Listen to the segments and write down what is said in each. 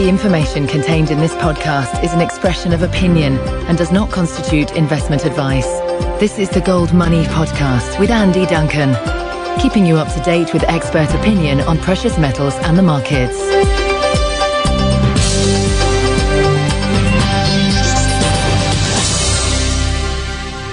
The information contained in this podcast is an expression of opinion and does not constitute investment advice. This is the Gold Money Podcast with Andy Duncan, keeping you up to date with expert opinion on precious metals and the markets.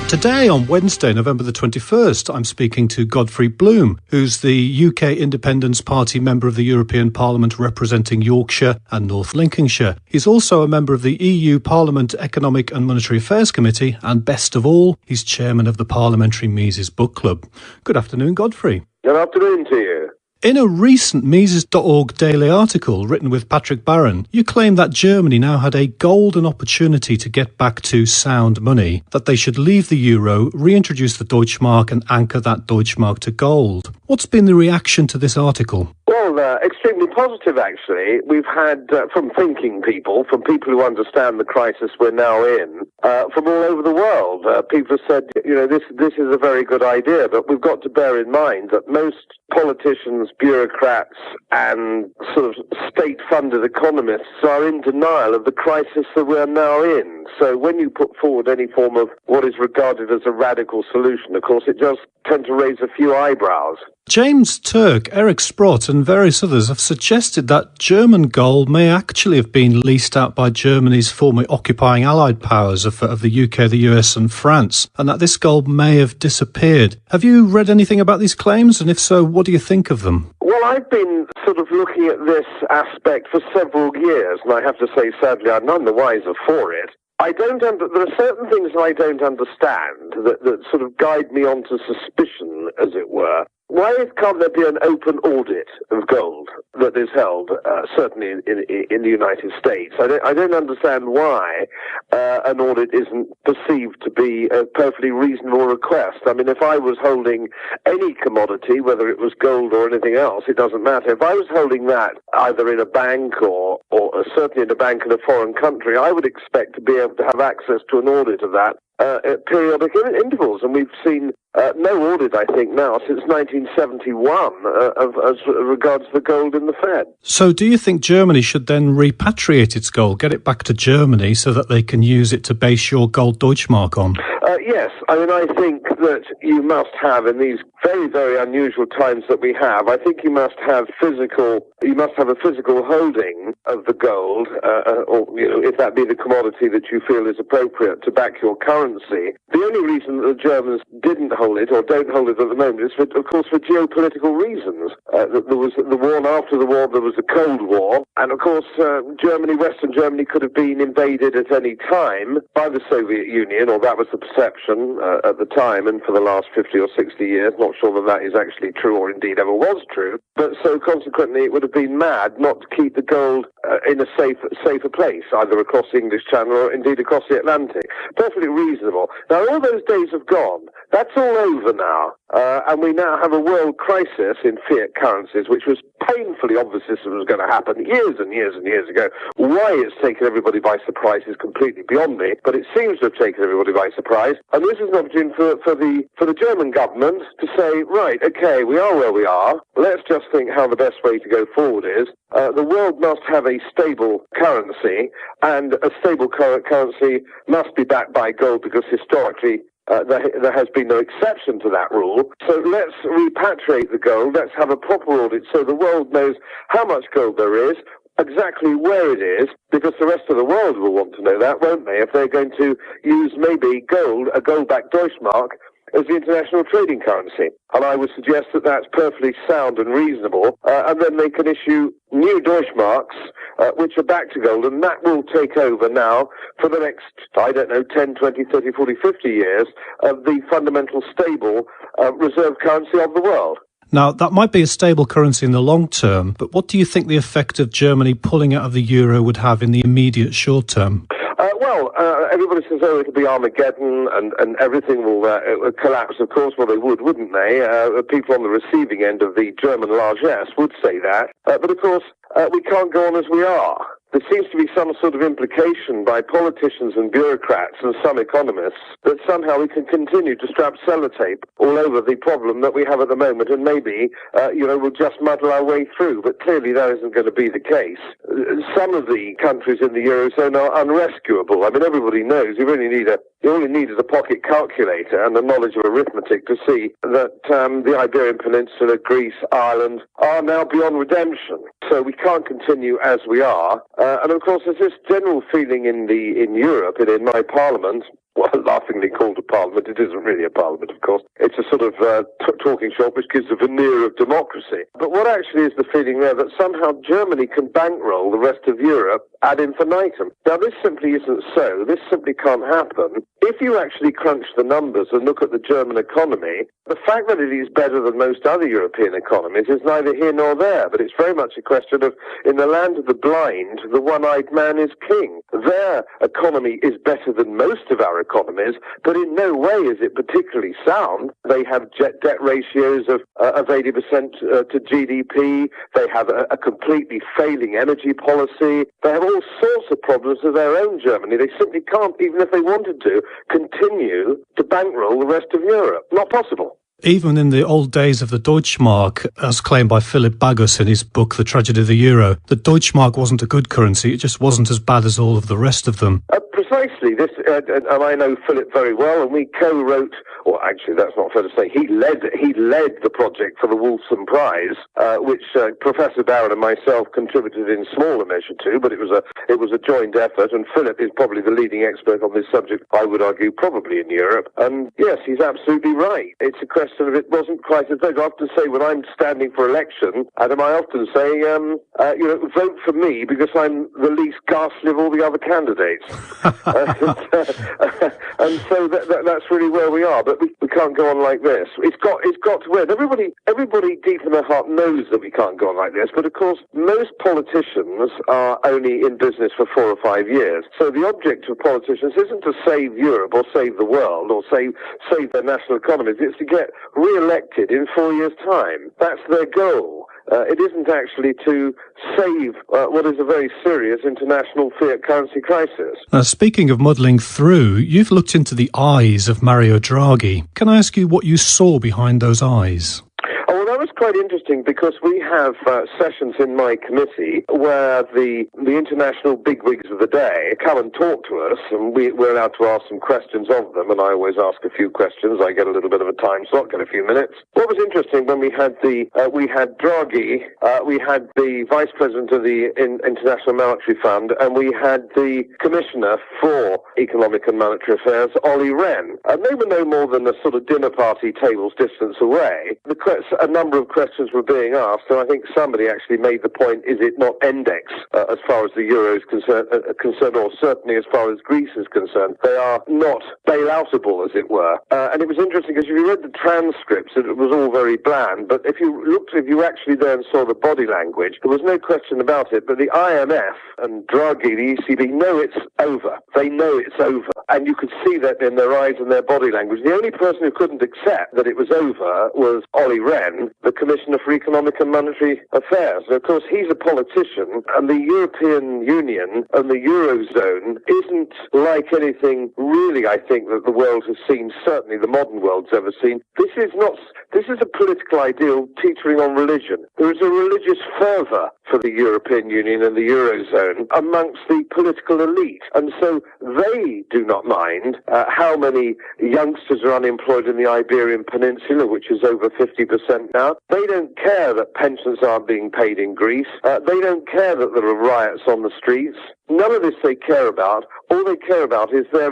Today, on Wednesday, November the 21st, I'm speaking to Godfrey Bloom, who's the UK Independence Party member of the European Parliament representing Yorkshire and North Lincolnshire. He's also a member of the EU Parliament Economic and Monetary Affairs Committee, and best of all, he's chairman of the Parliamentary Mises Book Club. Good afternoon, Godfrey. Good afternoon to you. In a recent Mises.org daily article written with Patrick Barron, you claim that Germany now had a golden opportunity to get back to sound money, that they should leave the euro, reintroduce the Deutschmark and anchor that Deutschmark to gold. What's been the reaction to this article? Well, extremely positive, actually. We've had, from thinking people, from people who understand the crisis we're now in, from all over the world, people have said, this is a very good idea, but we've got to bear in mind that most politicians, bureaucrats, and sort of state-funded economists are in denial of the crisis that we're now in. So when you put forward any form of what is regarded as a radical solution, of course, it does tend to raise a few eyebrows. James Turk, Eric Sprott and various others have suggested that German gold may actually have been leased out by Germany's former occupying allied powers of the UK, the US and France, and that this gold may have disappeared. Have you read anything about these claims, and if so, what do you think of them? Well, I've been sort of looking at this aspect for several years, and I have to say, sadly, I'm none the wiser for it. There are certain things I don't understand that sort of guide me onto suspicion, as it were. Why can't there be an open audit of gold that is held, certainly in the United States? I don't understand why an audit isn't perceived to be a perfectly reasonable request. I mean, if I was holding any commodity, whether it was gold or anything else, it doesn't matter. If I was holding that either in a bank or certainly in a bank in a foreign country, I would expect to be able to have access to an audit of that at periodic intervals, and we've seen no audit, I think, now since 1971 as regards the gold in the Fed. So do you think Germany should then repatriate its gold, get it back to Germany so that they can use it to base your gold Deutschmark on? Yes, I mean, I think that you must have, in these very, very unusual times that we have, I think you must have a physical holding of the gold, or, if that be the commodity that you feel is appropriate to back your currency. The only reason that the Germans didn't hold it, or don't hold it at the moment, is, of course, for geopolitical reasons. There was the war, and after the war, there was the Cold War, and, of course, Western Germany could have been invaded at any time by the Soviet Union, or that was the perception at the time, and for the last 50 or 60 years. Not sure that is actually true, or indeed ever was true. But so consequently, it would have been mad not to keep the gold in a safer place, either across the English Channel or indeed across the Atlantic. Perfectly reasonable. Now, all those days have gone. That's all over now. And we now have a world crisis in fiat currencies, which was painfully obvious this was going to happen years and years and years ago. Why it's taken everybody by surprise is completely beyond me, but it seems to have taken everybody by surprise. And this is an opportunity for the German government to say, right, okay, we are where we are. Let's just think how the best way to go forward is. The world must have a stable currency, and a stable currency must be backed by gold, because historically there has been no exception to that rule. So let's repatriate the gold. Let's have a proper audit so the world knows how much gold there is, exactly where it is, because the rest of the world will want to know that, won't they, if they're going to use maybe a gold-backed Deutschmark as the international trading currency. And I would suggest that that's perfectly sound and reasonable, and then they can issue new Deutschmarks, which are back to gold, and that will take over now for the next, 10, 20, 30, 40, 50 years of the fundamental stable reserve currency of the world. Now, that might be a stable currency in the long term, but what do you think the effect of Germany pulling out of the euro would have in the immediate short term? Everybody says, it'll be Armageddon and everything will collapse. Of course, well, they would, wouldn't they? People on the receiving end of the German largesse would say that. But of course, we can't go on as we are. there seems to be some sort of implication by politicians and bureaucrats and some economists that somehow we can continue to strap sellotape all over the problem that we have at the moment, and maybe, we'll just muddle our way through. But clearly that isn't going to be the case. Some of the countries in the Eurozone are unrescuable. I mean, everybody knows you only need is a pocket calculator and the knowledge of arithmetic to see that the Iberian Peninsula, Greece, Ireland are now beyond redemption. So we can't continue as we are. And of course, there's this general feeling in Europe and in my parliament, well, laughingly called a parliament. It isn't really a parliament, of course. It's a sort of talking shop which gives a veneer of democracy. But what actually is the feeling there? That somehow Germany can bankroll the rest of Europe ad infinitum. Now, this simply isn't so. This simply can't happen. If you actually crunch the numbers and look at the German economy, the fact that it is better than most other European economies is neither here nor there. But it's very much a question of, in the land of the blind, the one-eyed man is king. Their economy is better than most of our economies, but in no way is it particularly sound. They have debt ratios of 80% to GDP. They have a completely failing energy policy. They have all sorts of problems of their own, Germany. They simply can't, even if they wanted to, continue to bankroll the rest of Europe. Not possible. Even in the old days of the Deutschmark, as claimed by Philip Bagus in his book The Tragedy of the Euro, the Deutschmark wasn't a good currency, it just wasn't as bad as all of the rest of them. Precisely. This, and I know Philip very well, and we co-wrote, or actually that's not fair to say, he led the project for the Wolfson Prize, which Professor Barron and myself contributed in smaller measure to, but it was a joint effort, and Philip is probably the leading expert on this subject, I would argue, probably in Europe. And yes, he's absolutely right. It's a question of it wasn't quite as big. I often say when I'm standing for election, Adam, I often say, vote for me because I'm the least ghastly of all the other candidates. And so that's really where we are. But we can't go on like this. It's got to end. Everybody deep in their heart knows that we can't go on like this. But of course, most politicians are only in business for 4 or 5 years. So the object of politicians isn't to save Europe or save the world or save their national economies. It's to get re-elected in 4 years' time. That's their goal. It isn't actually to save what is a very serious international fiat currency crisis. Speaking of muddling through, you've looked into the eyes of Mario Draghi. Can I ask you what you saw behind those eyes? Oh, well, that was quite interesting because we have sessions in my committee where the international bigwigs of the day come and talk to us, and we're allowed to ask some questions of them, and I always ask a few questions. I get a little bit of a time slot, get a few minutes. What was interesting when we had we had Draghi, we had the Vice President of the International Monetary Fund, and we had the Commissioner for Economic and Monetary Affairs, Olli Rehn. And they were no more than a sort of dinner party table's distance away. A number of questions were being asked, and I think somebody actually made the point, is it not index as far as the euro is concerned, or certainly as far as Greece is concerned? They are not bailoutable, as it were. And it was interesting because if you read the transcripts, it was all very bland, but if you actually there and saw the body language, there was no question about it, but the IMF and Draghi, the ECB, know it's over. They know it's over. And you could see that in their eyes and their body language. The only person who couldn't accept that it was over was Olli Rehn, the Commissioner for Economic and Monetary Affairs. And of course, he's a politician, and the European Union and the Eurozone isn't like anything really, I think, that the world has seen, certainly the modern world's ever seen. This is a political ideal teetering on religion. There is a religious fervour for the European Union and the Eurozone amongst the political elite. And so they do not mind how many youngsters are unemployed in the Iberian Peninsula, which is over 50% now. They don't care that pensions aren't being paid in Greece. They don't care that there are riots on the streets. None of this they care about. All they care about is their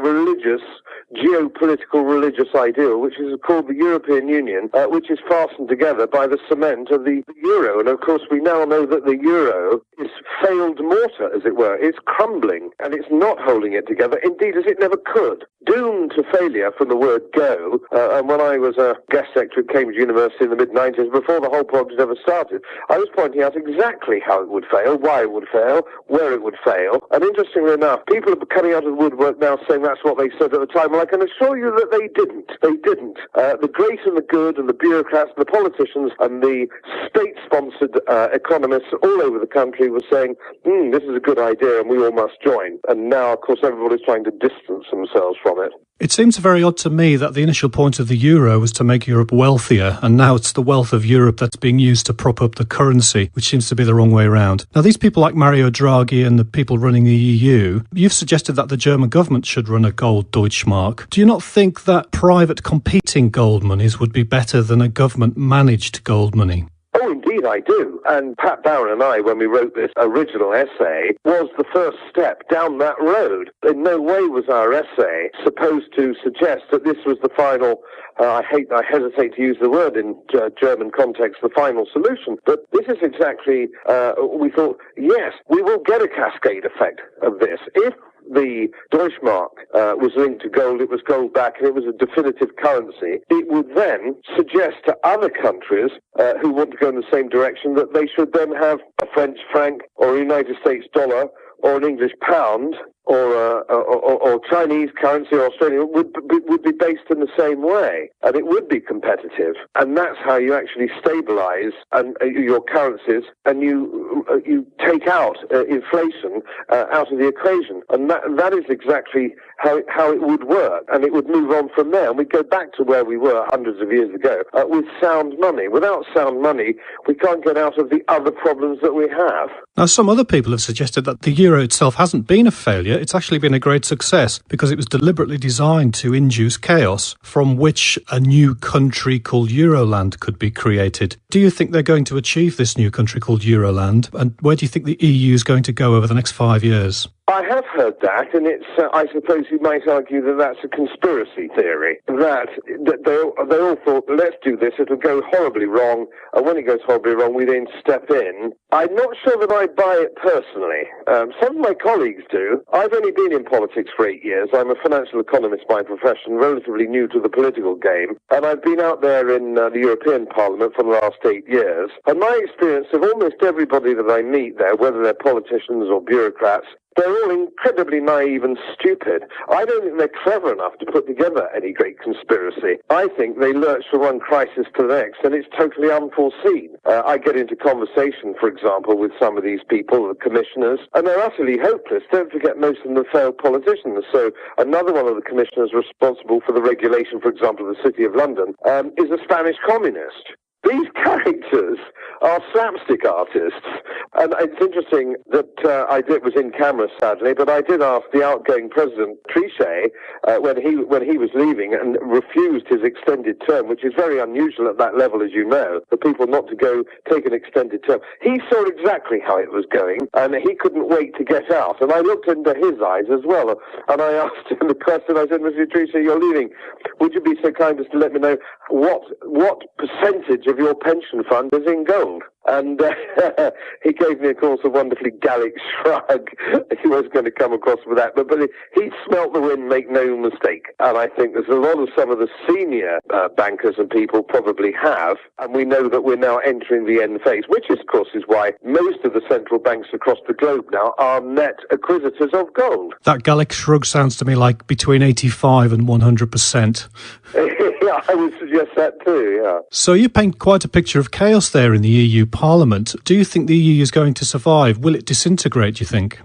geopolitical religious ideal, which is called the European Union, which is fastened together by the cement of the euro. And of course, we now know that the euro is failed mortar, as it were. It's crumbling, and it's not holding it together, indeed, as it never could. doomed to failure from the word go. And when I was a guest lecturer at Cambridge University in the mid-90s, before the whole project ever started, I was pointing out exactly how it would fail, why it would fail, where it would fail. And interestingly enough, people are coming out of the woodwork now saying that's what they said at the time. Well, I can assure you that they didn't. They didn't. The great and the good and the bureaucrats and the politicians and the state-sponsored economists all over the country were saying, this is a good idea and we all must join. And now, of course, everybody's trying to distance themselves from it. It seems very odd to me that the initial point of the euro was to make Europe wealthier, and now it's the wealth of Europe that's being used to prop up the currency, which seems to be the wrong way around. Now, these people like Mario Draghi and the people running the EU, you've suggested that the German government should run a gold Deutschmark. Do you not think that private competing gold monies would be better than a government-managed gold money? Oh, indeed, I do. And Pat Barron and I, when we wrote this original essay, was the first step down that road. In no way was our essay supposed to suggest that this was the final, I hesitate to use the word in German context, the final solution. But this is exactly, we thought, yes, we will get a cascade effect of this. If the Deutschmark was linked to gold, it was gold back, and it was a definitive currency, it would then suggest to other countries who want to go in the same direction that they should then have a French franc or a United States dollar or an English pound or Chinese currency or Australian would be based in the same way, and it would be competitive. And that's how you actually stabilize your currencies, and you take out inflation out of the equation. And that is exactly how it would work, and it would move on from there. And we'd go back to where we were hundreds of years ago with sound money. Without sound money, we can't get out of the other problems that we have. Now, some other people have suggested that the euro itself hasn't been a failure. It's actually been a great success because it was deliberately designed to induce chaos from which a new country called Euroland could be created. Do you think they're going to achieve this new country called Euroland? And where do you think the EU is going to go over the next 5 years? I have heard that, and it's, I suppose you might argue that that's a conspiracy theory, that they all thought, let's do this, it'll go horribly wrong, and when it goes horribly wrong, we then step in. I'm not sure that I buy it personally. Some of my colleagues do. I've only been in politics for 8 years. I'm a financial economist by profession, relatively new to the political game, and I've been out there in the European Parliament for the last 8 years. And my experience of almost everybody that I meet there, whether they're politicians or bureaucrats, they're all incredibly naive and stupid. I don't think they're clever enough to put together any great conspiracy. I think they lurch from one crisis to the next, and it's totally unforeseen. I get into conversation, for example, with some of these people, the commissioners, and they're utterly hopeless. Don't forget, most of them are failed politicians. So another one of the commissioners responsible for the regulation, for example, of the City of London, is a Spanish communist. These characters are slapstick artists, and it's interesting that I was in camera, sadly, but I did ask the outgoing President Trichet when he was leaving and refused his extended term, which is very unusual at that level, as you know, for people not to go take an extended term. He saw exactly how it was going, and he couldn't wait to get out. And I looked into his eyes as well, and I asked him the question. I said, Mr. Trichet, you're leaving. Would you be so kind as to let me know what percentage of your pension fund is in gold? And he gave me, of course, a wonderfully Gallic shrug. He was going to come across with that, but he smelt the wind, make no mistake. And I think there's a lot of some of the senior bankers and people probably have, and we know that we're now entering the end phase, which, of course, is why most of the central banks across the globe now are net acquisitors of gold. That Gallic shrug sounds to me like between 85 and 100%. Yeah, I would suggest that too, yeah. So you paint quite a picture of chaos there in the EU Parliament. Do you think the EU is going to survive? Will it disintegrate, do you think?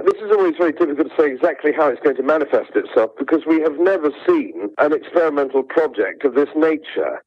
This is always very difficult to say exactly how it's going to manifest itself, because we have never seen an experimental project of this nature,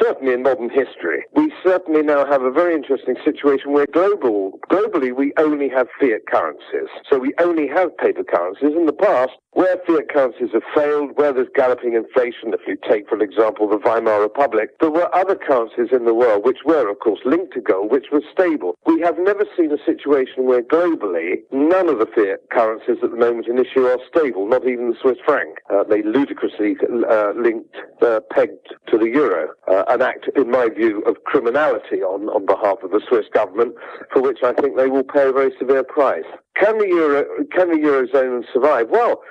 certainly in modern history. We certainly now have a very interesting situation where globally we only have fiat currencies. So we only have paper currencies. In the past, where fiat currencies have failed, where there's galloping inflation, if you take, for example, the Weimar Republic, there were other currencies in the world which were, of course, linked to gold, which were stable. We have never seen a situation where globally none of the fiat currencies at the moment in issue are stable, not even the Swiss franc. They ludicrously pegged to the euro, an act, in my view, of criminality on behalf of the Swiss government, for which I think they will pay a very severe price. Can the Eurozone survive? Well,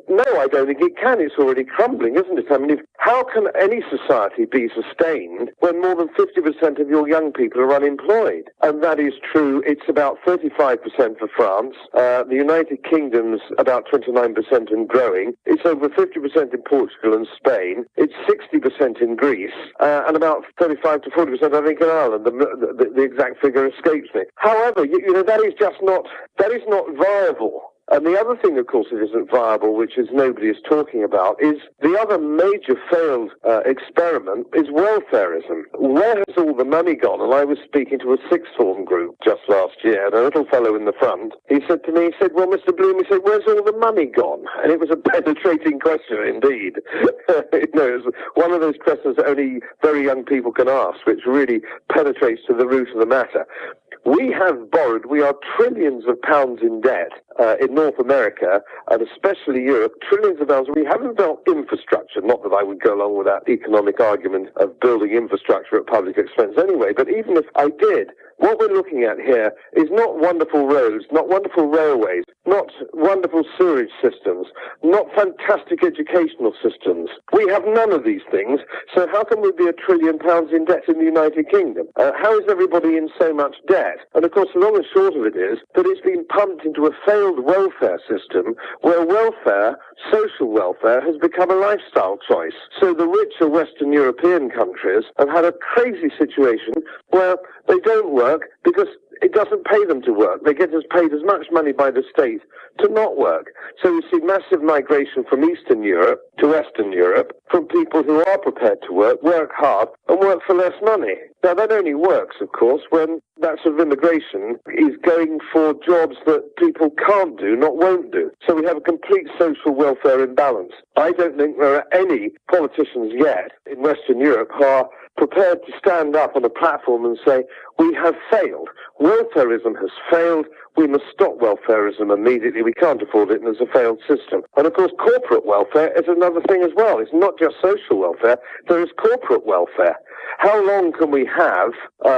no, I don't think it can. It's already crumbling, isn't it? I mean, how can any society be sustained when more than 50% of your young people are unemployed? And that is true. It's about 35% for France. The United Kingdom's about 29% and growing. It's over 50% in Portugal and Spain. It's 60% in Greece, and about 35 to 40%, I think, in Ireland. The exact figure escapes me. However, that is not viable. And the other thing, of course, that isn't viable, which nobody is talking about, is the other major failed experiment is welfarism. Where has all the money gone? And I was speaking to a sixth form group just last year, and a little fellow in the front, he said to me, well, Mr. Bloom, he said, where's all the money gone? And it was a penetrating question indeed. It was one of those questions that only very young people can ask, which really penetrates to the root of the matter. We have borrowed, we are trillions of pounds in debt in North America, and especially Europe, trillions of pounds. We haven't built infrastructure, not that I would go along with that economic argument of building infrastructure at public expense anyway, but even if I did, what we're looking at here is not wonderful roads, not wonderful railways, not wonderful sewerage systems, not fantastic educational systems. We have none of these things, so how can we be £1 trillion in debt in the United Kingdom? How is everybody in so much debt? And of course, the long and short of it is that it's been pumped into a failed welfare system where welfare, social welfare, has become a lifestyle choice. So the richer Western European countries have had a crazy situation where they don't work because it doesn't pay them to work. They get paid as much money by the state to not work. So we see massive migration from Eastern Europe to Western Europe from people who are prepared to work hard, and work for less money. Now, that only works, of course, when that sort of immigration is going for jobs that people can't do, not won't do. So we have a complete social welfare imbalance. I don't think there are any politicians yet in Western Europe who are prepared to stand up on a platform and say, we have failed. Welfarism has failed. We must stop welfarism immediately. We can't afford it, and it's a failed system. And of course, corporate welfare is another thing as well. It's not just social welfare. There is corporate welfare. How long can we have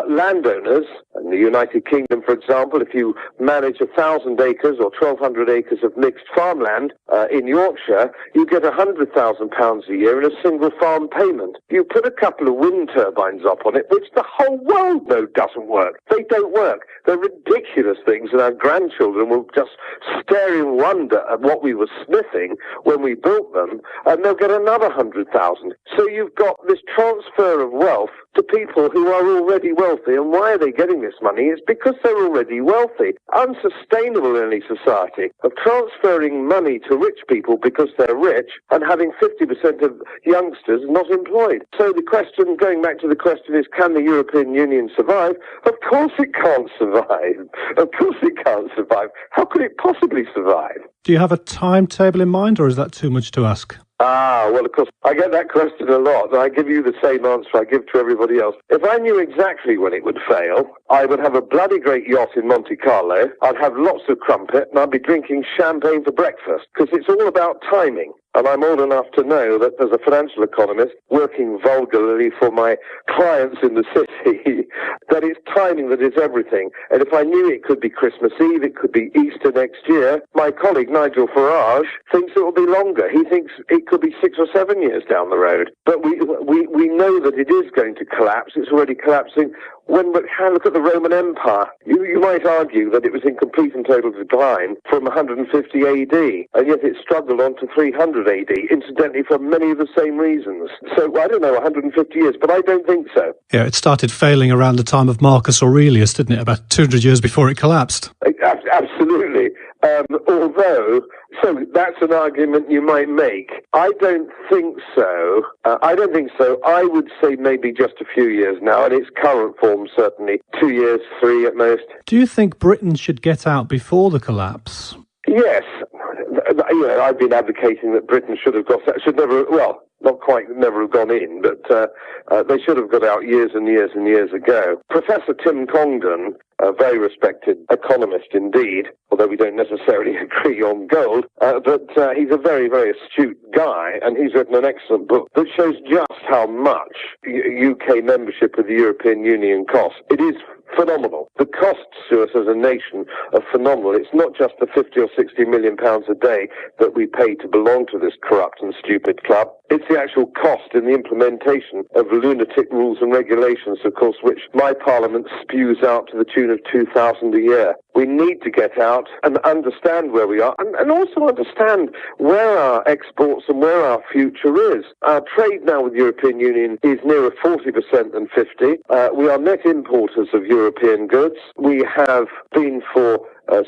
landowners, in the United Kingdom, for example, if you manage 1,000 acres or 1,200 acres of mixed farmland in Yorkshire, you get £100,000 a year in a single farm payment. You put a couple of wind turbines up on it, which the whole world knows doesn't work. They don't work. They're ridiculous things, and our grandchildren will just stare in wonder at what we were sniffing when we built them, and they'll get another 100,000. So you've got this transfer of wealth to people who are already wealthy. And why are they getting this money? It's because they're already wealthy. Unsustainable in any society of transferring money to rich people because they're rich and having 50% of youngsters not employed. So the question, going back to the question, is can the European Union survive? Of course it can't survive. Of course it can't survive. How could it possibly survive? Do you have a timetable in mind, or is that too much to ask? Well, of course, I get that question a lot, and I give you the same answer I give to everybody else. If I knew exactly when it would fail, I would have a bloody great yacht in Monte Carlo, I'd have lots of crumpet, and I'd be drinking champagne for breakfast, because it's all about timing. And I'm old enough to know that as a financial economist, working vulgarly for my clients in the city, that it's timing that is everything. And if I knew it could be Christmas Eve, it could be Easter next year, my colleague Nigel Farage thinks it will be longer. He thinks it could be 6 or 7 years down the road. But we know that it is going to collapse. It's already collapsing. When we look at the Roman Empire, you might argue that it was in complete and total decline from 150 AD, and yet it struggled on to 300 AD, incidentally for many of the same reasons. So, I don't know, 150 years, but I don't think so. Yeah, it started failing around the time of Marcus Aurelius, didn't it? About 200 years before it collapsed. Absolutely. So that's an argument you might make. I don't think so. I would say maybe just a few years now, in its current form, certainly 2 years, 3 at most. Do you think Britain should get out before the collapse? Yes. I've been advocating that Britain should have not quite never have gone in, but they should have got out years and years and years ago. Professor Tim Congdon, a very respected economist indeed, although we don't necessarily agree on gold, but he's a very, very astute guy, and he's written an excellent book that shows just how much UK membership of the European Union costs. It is phenomenal. The costs to us as a nation are phenomenal. It's not just the 50 or 60 million pounds a day that we pay to belong to this corrupt and stupid club. It's the actual cost in the implementation of lunatic rules and regulations, of course, which my parliament spews out to the tune of 2,000 a year. We need to get out and understand where we are and also understand where our exports and where our future is. Our trade now with the European Union is nearer 40% than 50%. We are net importers of European goods. We have been for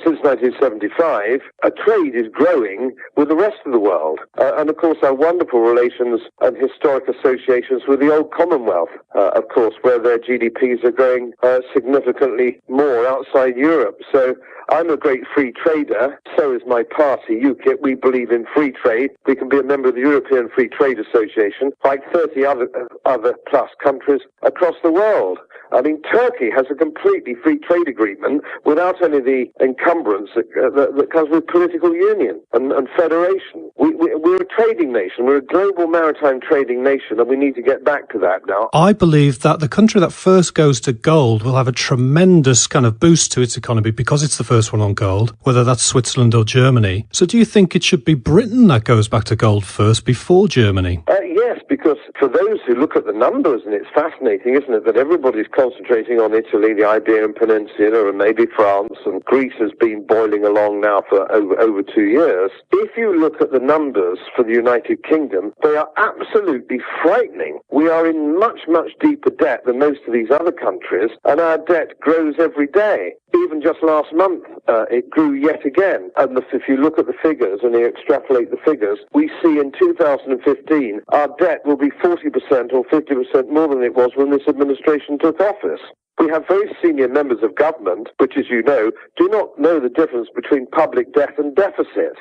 since 1975, a trade is growing with the rest of the world. And of course, our wonderful relations and historic associations with the old Commonwealth, of course, where their GDPs are growing significantly more outside Europe. So I'm a great free trader. So is my party, UKIP. We believe in free trade. We can be a member of the European Free Trade Association, like 30 other plus countries across the world. I mean, Turkey has a completely free trade agreement without any of the encumbrance that comes with political union and federation. We're a trading nation. We're a global maritime trading nation, and we need to get back to that now. I believe that the country that first goes to gold will have a tremendous kind of boost to its economy because it's the first one on gold, whether that's Switzerland or Germany. So do you think it should be Britain that goes back to gold first before Germany? Yes, because for those who look at the numbers, and it's fascinating, isn't it, that everybody's concentrating on Italy, the Iberian Peninsula, and maybe France, and Greece has been boiling along now for over 2 years. If you look at the numbers for the United Kingdom, they are absolutely frightening. We are in much, much deeper debt than most of these other countries, and our debt grows every day. Even just last month, it grew yet again. And if you look at the figures and you extrapolate the figures, we see in 2015 our debt will be 40% or 50% more than it was when this administration took office. We have very senior members of government, which, as you know, do not know the difference between public debt and deficit.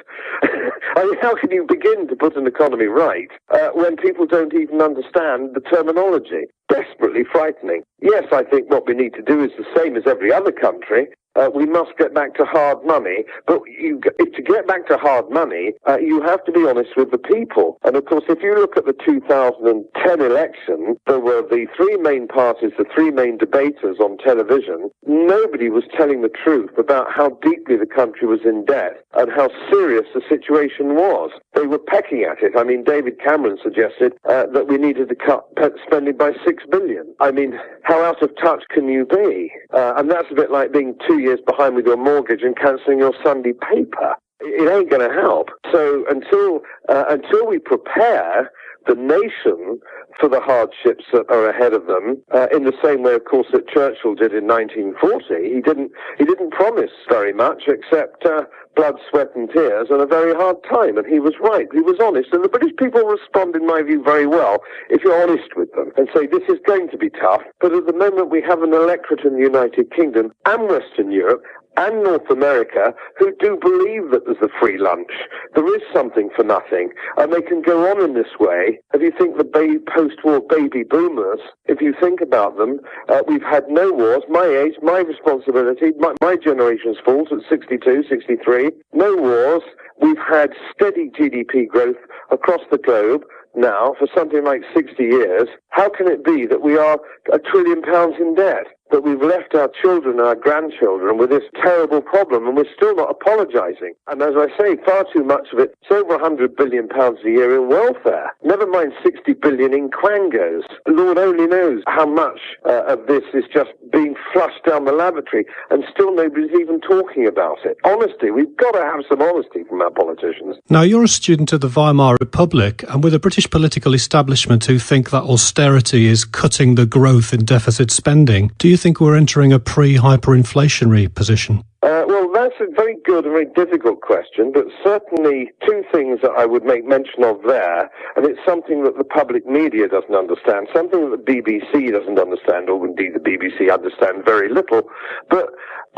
I mean, how can you begin to put an economy right when people don't even understand the terminology? Desperately frightening. Yes, I think what we need to do is the same as every other country. We must get back to hard money, but to get back to hard money, you have to be honest with the people. And of course, if you look at the 2010 election, there were the three main parties, the three main debaters on television. Nobody was telling the truth about how deeply the country was in debt and how serious the situation was. They were pecking at it. I mean, David Cameron suggested that we needed to cut spending by $6 billion. I mean, how out of touch can you be? And that's a bit like being 2 years behind with your mortgage and cancelling your Sunday paper. It ain't going to help. So until we prepare the nation for the hardships that are ahead of them, in the same way, of course, that Churchill did in 1940, he didn't promise very much except blood, sweat and tears and a very hard time. And he was right. He was honest. And the British people respond, in my view, very well if you're honest with them and say this is going to be tough. But at the moment, we have an electorate in the United Kingdom and Western Europe and North America who do believe that there's a free lunch. There is something for nothing, and they can go on in this way. If you think the post-war baby boomers, if you think about them, we've had no wars. My age, my responsibility, my generation's falls at 62, 63. No wars. We've had steady GDP growth across the globe now for something like 60 years. How can it be that we are £1 trillion in debt? That we've left our children and our grandchildren with this terrible problem, and we're still not apologising. And as I say, far too much of it, it's over £100 billion a year in welfare. Never mind 60 billion in quangos. Lord only knows how much of this is just being flushed down the lavatory, and still nobody's even talking about it. Honesty, we've got to have some honesty from our politicians. Now, you're a student of the Weimar Republic, and with a British political establishment who think that austerity is cutting the growth in deficit spending, do you think we're entering a pre-hyperinflationary position? Well, that's a very good and very difficult question, but certainly two things that I would make mention of there, and it's something that the public media doesn't understand, something that the BBC doesn't understand, or indeed the BBC understand very little, but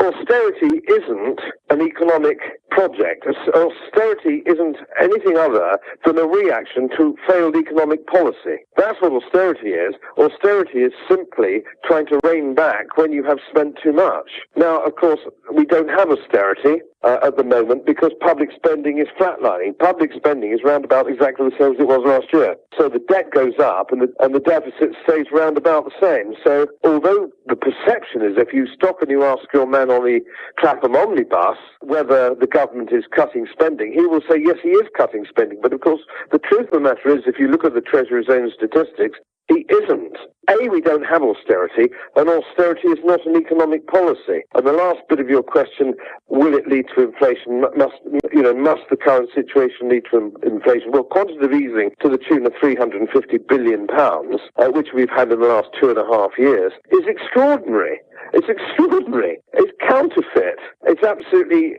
austerity isn't an economic project. Austerity isn't anything other than a reaction to failed economic policy. That's what austerity is. Austerity is simply trying to rein back when you have spent too much. Now, of course, we don't have austerity at the moment because public spending is flatlining. Public spending is round about exactly the same as it was last year. So the debt goes up and the deficit stays round about the same. So although the the perception is if you stop and you ask your man on the Clapham omnibus whether the government is cutting spending, he will say, yes, he is cutting spending. But of course, the truth of the matter is, if you look at the Treasury's own statistics, he isn't. A, we don't have austerity, and austerity is not an economic policy. And the last bit of your question, will it lead to inflation? Must the current situation lead to inflation? Well, quantitative easing to the tune of £350 billion, which we've had in the last 2.5 years, is extraordinary. It's extraordinary. It's counterfeit. It's absolutely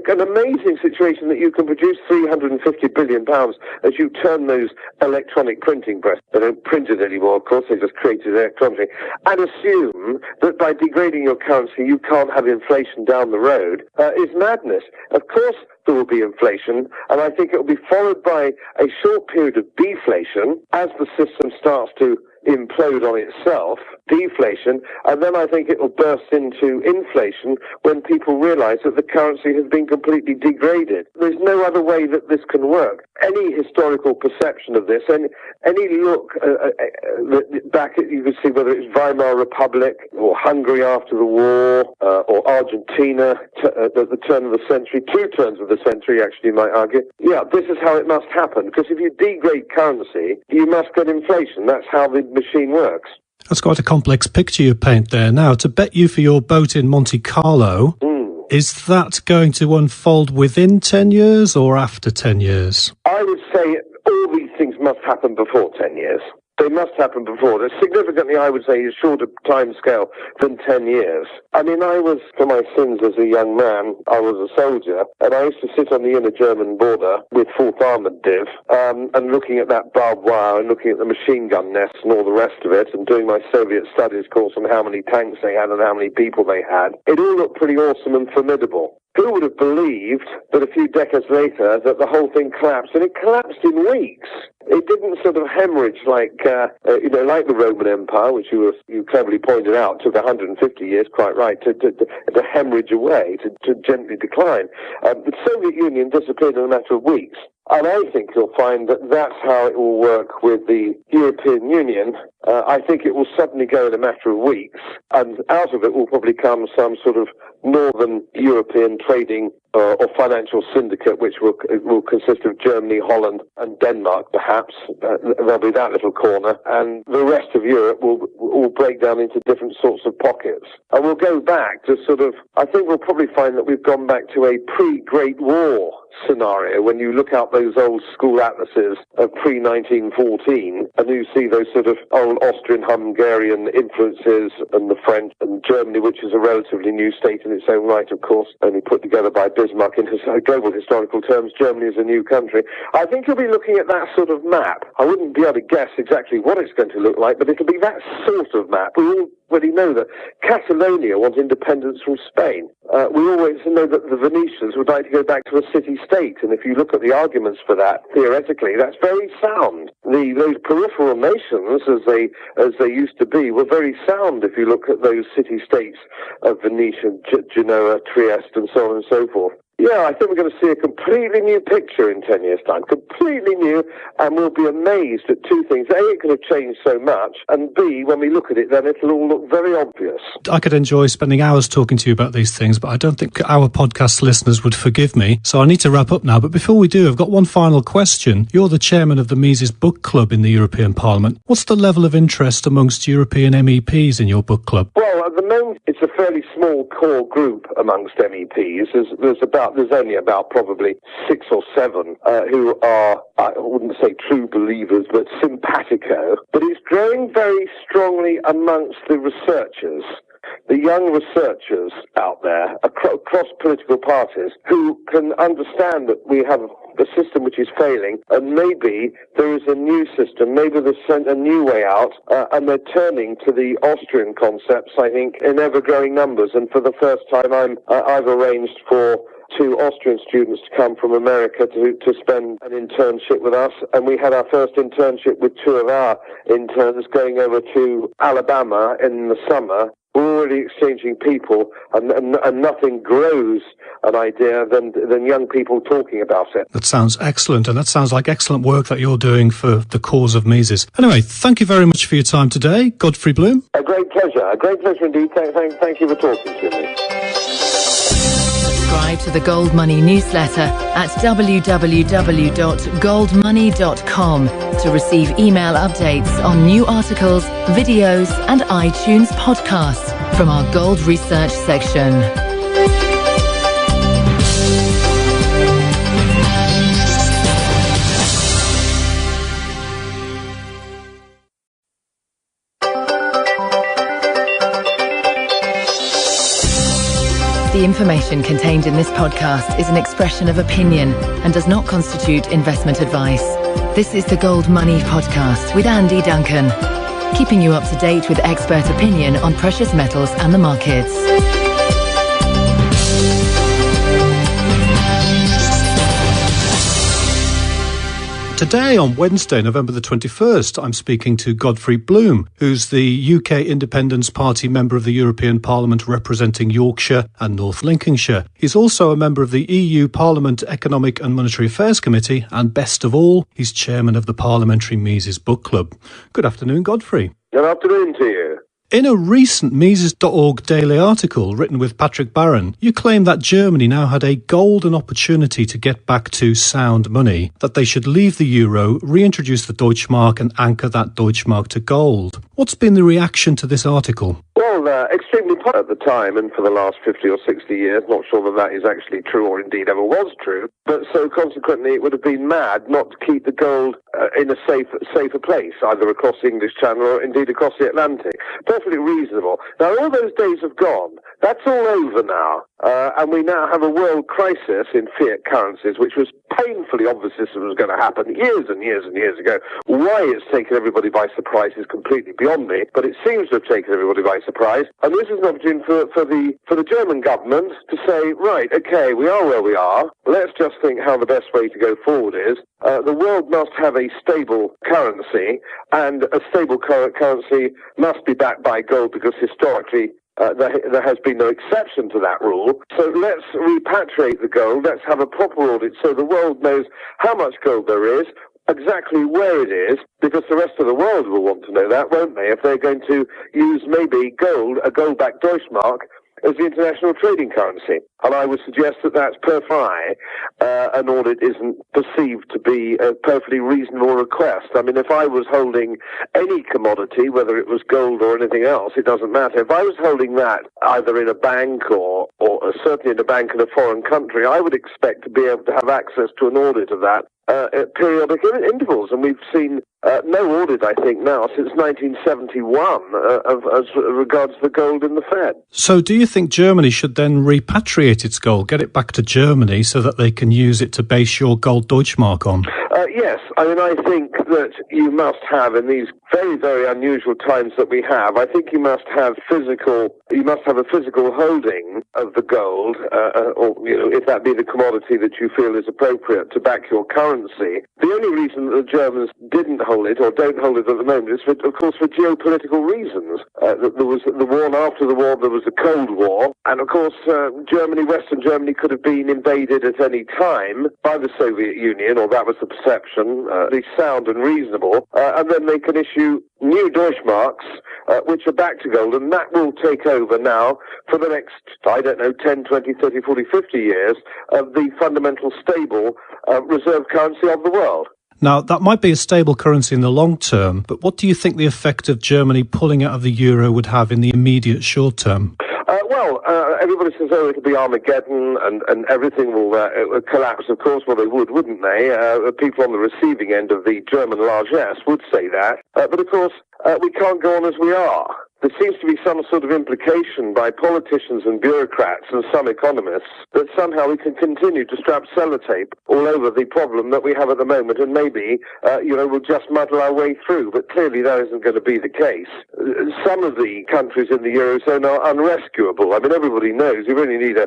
an amazing situation that you can produce £350 billion as you turn those electronic printing presses. They don't print it anymore, of course, they just create it electronically, and assume that by degrading your currency you can't have inflation down the road is madness. Of course there will be inflation, and I think it will be followed by a short period of deflation as the system starts to implode on itself, deflation, and then I think it will burst into inflation when people realize that the currency has been completely degraded. There's no other way that this can work. Any historical perception of this, and any look back at, you can see whether it's Weimar Republic or Hungary after the war or Argentina at the turn of the century, 2 turns of the century actually, you might argue. Yeah, this is how it must happen, because if you degrade currency, you must get inflation. That's how the machine works. That's quite a complex picture you paint there. Now, to bet you for your boat in Monte Carlo, is that going to unfold within 10 years or after 10 years? I would say all these things must happen before 10 years. They must happen before. There's significantly, I would say, a shorter time scale than 10 years. I mean, for my sins as a young man, I was a soldier, and I used to sit on the inner German border with 4th Armoured Div, and looking at that barbed wire and looking at the machine gun nests and all the rest of it, and doing my Soviet studies course on how many tanks they had and how many people they had. It all looked pretty awesome and formidable. Who would have believed that a few decades later that the whole thing collapsed? And it collapsed in weeks. It didn't sort of hemorrhage like the Roman Empire, which you cleverly pointed out, took 150 years, quite right, to hemorrhage away, to gently decline. The Soviet Union disappeared in a matter of weeks. And I think you'll find that that's how it will work with the European Union. I think it will suddenly go in a matter of weeks, and out of it will probably come some sort of northern European trading or financial syndicate, which will consist of Germany, Holland, and Denmark, perhaps. There'll be that little corner, and the rest of Europe will break down into different sorts of pockets. And we'll go back to I think we'll probably find that we've gone back to a pre-Great War scenario when you look out those old school atlases of pre-1914 and you see those sort of old Austrian-Hungarian influences and the French and Germany, which is a relatively new state in its own right, of course, only put together by Bismarck in global historical terms. Germany is a new country. I think you'll be looking at that sort of map. I wouldn't be able to guess exactly what it's going to look like, but it'll be that sort of map. We already know that Catalonia wants independence from Spain. We always know that the Venetians would like to go back to a city-state, and if you look at the arguments for that, theoretically, that's very sound. Those peripheral nations, as they used to be, were very sound if you look at those city-states of Venetia, Genoa, Trieste, and so on and so forth. Yeah, I think we're going to see a completely new picture in 10 years' time. Completely new, and we'll be amazed at 2 things. A, it could have changed so much, and B, when we look at it, then it'll all look very obvious. I could enjoy spending hours talking to you about these things, but I don't think our podcast listeners would forgive me, so I need to wrap up now. But before we do, I've got one final question. You're the chairman of the Mises Book Club in the European Parliament. What's the level of interest amongst European MEPs in your book club? Well, at the moment, it's a fairly small core group amongst MEPs. There's only about probably 6 or 7 who are, I wouldn't say true believers, but simpatico. But it's growing very strongly amongst the researchers, the young researchers out there across political parties who can understand that we have a system which is failing, and maybe there is a new system, maybe there's a new way out, and they're turning to the Austrian concepts, I think, in ever-growing numbers. And for the first time, I've arranged for 2 Austrian students to come from America to spend an internship with us, and we had our first internship with 2 of our interns going over to Alabama in the summer. We're necessarily exchanging people, and nothing grows an idea than young people talking about it. That sounds excellent, and that sounds like excellent work that you're doing for the cause of Mises. Anyway, thank you very much for your time today, Godfrey Bloom. A great pleasure indeed. Thank you for talking to me. Subscribe to the Gold Money newsletter at www.goldmoney.com to receive email updates on new articles, videos, and iTunes podcasts from our Gold Research section. The information contained in this podcast is an expression of opinion and does not constitute investment advice. This is the Gold Money Podcast with Andy Duncan, keeping you up to date with expert opinion on precious metals and the markets. Today, on Wednesday, November the 21st, I'm speaking to Godfrey Bloom, who's the UK Independence Party member of the European Parliament representing Yorkshire and North Lincolnshire. He's also a member of the EU Parliament Economic and Monetary Affairs Committee, and best of all, he's chairman of the Parliamentary Mises Book Club. Good afternoon, Godfrey. Good afternoon to you. In a recent Mises.org daily article written with Patrick Barron, you claim that Germany now had a golden opportunity to get back to sound money, that they should leave the euro, reintroduce the Deutschmark and anchor that Deutschmark to gold. What's been the reaction to this article? Well, extremely popular at the time and for the last 50 or 60 years. Not sure that is actually true or indeed ever was true. But so consequently, it would have been mad not to keep the gold in a safer place, either across the English Channel or indeed across the Atlantic. Perfectly reasonable. Now, all those days have gone. That's all over now. And we now have a world crisis in fiat currencies, which was painfully obvious this was going to happen years and years and years ago. Why it's taken everybody by surprise is completely beyond me, but it seems to have taken everybody by surprise. And this is an opportunity for the German government to say, right, okay, we are where we are. Let's just think how the best way to go forward is. The world must have a stable currency, and a stable currency must be backed by gold, because historically there has been no exception to that rule. So let's repatriate the gold. Let's have a proper audit so the world knows how much gold there is, exactly where it is, because the rest of the world will want to know that, won't they, if they're going to use maybe gold, a gold-backed Deutschmark, as the international trading currency. And I would suggest that that's perfectly an audit isn't perceived to be a perfectly reasonable request. I mean, if I was holding any commodity, whether it was gold or anything else, it doesn't matter. If I was holding that either in a bank or certainly in a bank in a foreign country, I would expect to be able to have access to an audit of that at periodic intervals. And we've seen no audit, I think, now since 1971 as regards the gold in the Fed. So do you think Germany should then repatriate its gold, get it back to Germany so that they can use it to base your gold Deutschmark on? Yes. I mean, I think that you must have, in these very, very unusual times that we have, I think you must have a physical holding of the gold, or, if that be the commodity that you feel is appropriate to back your currency. The only reason that the Germans didn't hold it, or don't hold it at the moment, is, of course, for geopolitical reasons. There was the war, and after the war, there was the Cold War. And, of course, Western Germany could have been invaded at any time by the Soviet Union, or that was the perception, they sound and reasonable, and then they can issue new Deutschmarks, which are back to gold, and that will take over now for the next, 10, 20, 30, 40, 50 years of the fundamental stable reserve currency of the world. Now, that might be a stable currency in the long term, but what do you think the effect of Germany pulling out of the euro would have in the immediate short term? Everybody says, it'll be Armageddon and everything will collapse. Of course, well, they would, wouldn't they? People on the receiving end of the German largesse would say that. But of course, we can't go on as we are. There seems to be some sort of implication by politicians and bureaucrats and some economists that somehow we can continue to strap sellotape all over the problem that we have at the moment, and maybe, we'll just muddle our way through. But clearly that isn't going to be the case. Some of the countries in the Eurozone are unrescuable. I mean, everybody knows you only need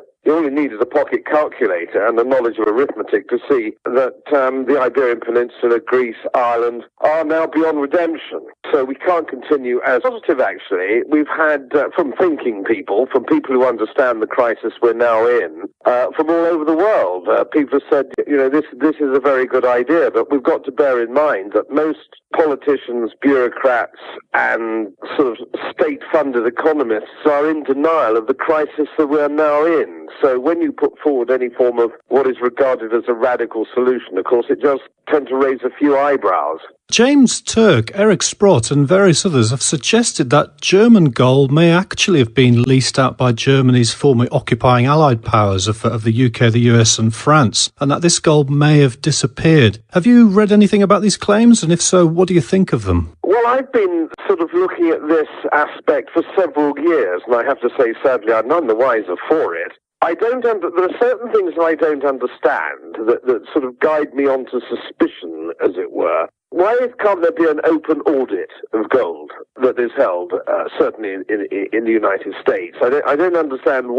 a pocket calculator and the knowledge of arithmetic to see that the Iberian Peninsula, Greece, Ireland are now beyond redemption. So we can't continue as positive, actually. actually, we've had, from thinking people, from people who understand the crisis we're now in, from all over the world, people have said, this is a very good idea, but we've got to bear in mind that most politicians, bureaucrats, and sort of state-funded economists are in denial of the crisis that we're now in. So when you put forward any form of what is regarded as a radical solution, of course, it just tends to raise a few eyebrows. James Turk, Eric Sprott and various others have suggested that German gold may actually have been leased out by Germany's former occupying Allied powers of the UK, the US and France, and that this gold may have disappeared. Have you read anything about these claims? And if so, what do you think of them? Well, I've been sort of looking at this aspect for several years, and I have to say, sadly, I'm none the wiser for it. There are certain things that I don't understand that sort of guide me onto suspicion, as it were. Why can't there be an open audit of gold that is held, certainly in the United States? I don't understand why